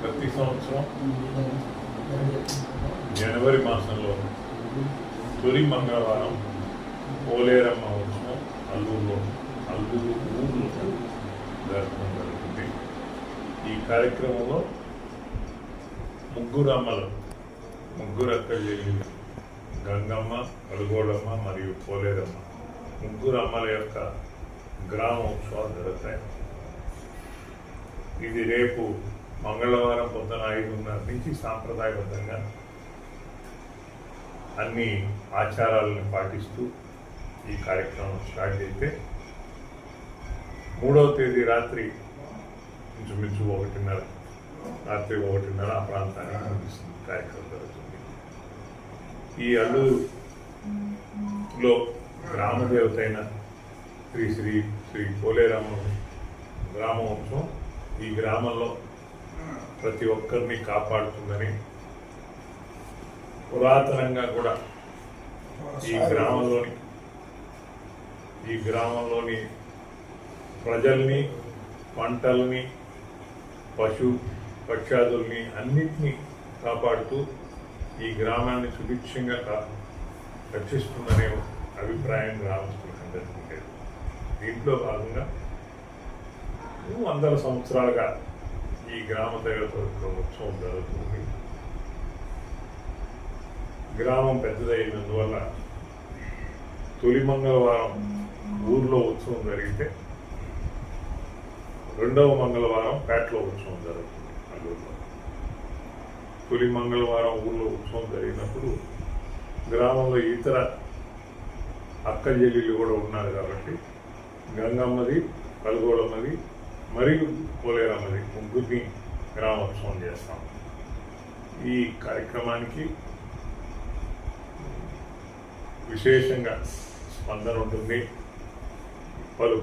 ప్రతి సంవత్సరం జనవరి మాసంలో తొలి మంగళవారం పోలేరమ్మ ఉత్సవం అల్లూరు ఊర్లో జరపడం జరుగుతుంది. ఈ కార్యక్రమంలో ముగ్గురు అక్క చెల్లెలు గంగమ్మ, అలుగోడమ్మ మరియు పోలేరమ్మ ముగ్గురు అమ్మల యొక్క గ్రామ ఉత్సవాలు జరుగుతాయి. ఇది రేపు మంగళవారం పొద్దున 5:30 నుంచి సాంప్రదాయబద్ధంగా అన్ని ఆచారాలను పాటిస్తూ ఈ కార్యక్రమం స్టార్ట్ అయితే 3వ తేదీ రాత్రి ఇంచుమించు 1:30 రాత్రి 1:30 ఆ ప్రాంతానికి ముగిస్తుంది కార్యక్రమం జరుగుతుంది. ఈ అల్లూరులో గ్రామదేవత అయిన శ్రీ పోలేరమ్మ గ్రామోత్సవం ఈ గ్రామంలో ప్రతి ఒక్కరిని కాపాడుతుందని, పురాతనంగా కూడా ఈ గ్రామంలోని ప్రజల్ని, పంటల్ని, పక్షాదుల్ని అన్నిటినీ కాపాడుతూ ఈ గ్రామాన్ని సుభిక్షంగా రక్షిస్తుందనే అభిప్రాయం గ్రామస్తులకు అందరికీ ఉండేది. దీంట్లో భాగంగా వందల సంవత్సరాలుగా ఈ గ్రామ దేవత ఉత్సవం జరుగుతుంది. గ్రామం పెద్దదైనందువల్ల తొలి మంగళవారం ఊర్లో ఉత్సవం జరిగితే 2వ మంగళవారం పేటలో ఉత్సవం జరుగుతుంది. అల్లూరులో తొలి మంగళవారం ఊర్లో ఉత్సవం జరిగినప్పుడు గ్రామంలో ఇతర అక్క చెల్లెళ్ళు కూడా ఉన్నారు కాబట్టి గంగమ్మది, కలుగోళమ్మది మరియు పోలేరమ్మది ముగ్గురిని గ్రామోత్సవం చేస్తాం. ఈ కార్యక్రమానికి విశేషంగా స్పందన ఉంటుంది. పలు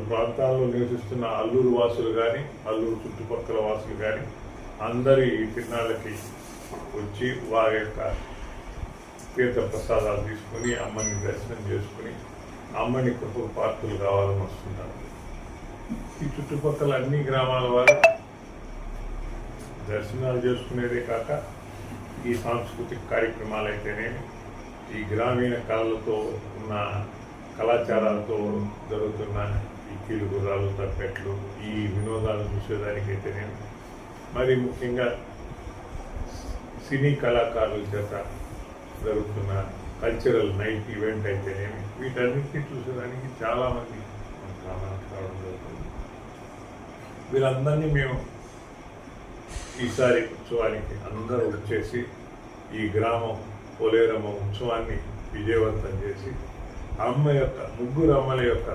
ప్రాంతాల్లో నివసిస్తున్న అల్లూరు వాసులు కానీ, అల్లూరు చుట్టుపక్కల వాసులు కానీ అందరి తిరునాళ్ళకి వచ్చి వారి యొక్క తీర్థ ప్రసాదాలు తీసుకుని అమ్మని దర్శనం చేసుకుని అమ్మని కృపకు పాత్రలు కావాలని వస్తున్నారు. ఈ చుట్టుపక్కల అన్ని గ్రామాల వారు దర్శనాలు చేసుకునేదే కాక ఈ సాంస్కృతిక కార్యక్రమాలు అయితేనేమి, ఈ గ్రామీణ కళలతో ఉన్న కళాచారాలతో జరుగుతున్న ఈ కీలుగుర్రాలు, తప్పెట్లు, ఈ వినోదాలు చూసేదానికైతేనేమి, మరి ముఖ్యంగా సినీ కళాకారుల చేత జరుగుతున్న కల్చరల్ నైట్ ఈవెంట్ అయితేనేమి, వీటన్నిటిని చూసేదానికి చాలామంది మన గ్రామానికి రావడం జరుగుతుంది. వీళ్ళందరినీ మేము ఈసారి ఉత్సవానికి అందరూ వచ్చేసి ఈ గ్రామం పోలేరమ్మ ఉత్సవాన్ని విజయవంతం చేసి ముగ్గురు అమ్మల యొక్క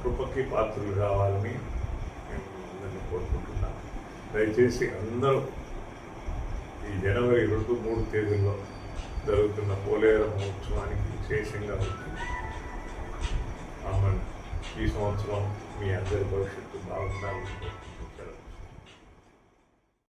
కృపకి పాత్రలు కావాలని మేము అందరినీ కోరుకుంటున్నాం. దయచేసి అందరూ ఈ జనవరి 2, 3 తేదీల్లో జరుగుతున్న పోలేరమ్మ ఉత్సవానికి విశేషంగా వచ్చి అమ్మని ఈ సంవత్సరం మీ అందరి భవిష్యత్తు బాగుండాలి.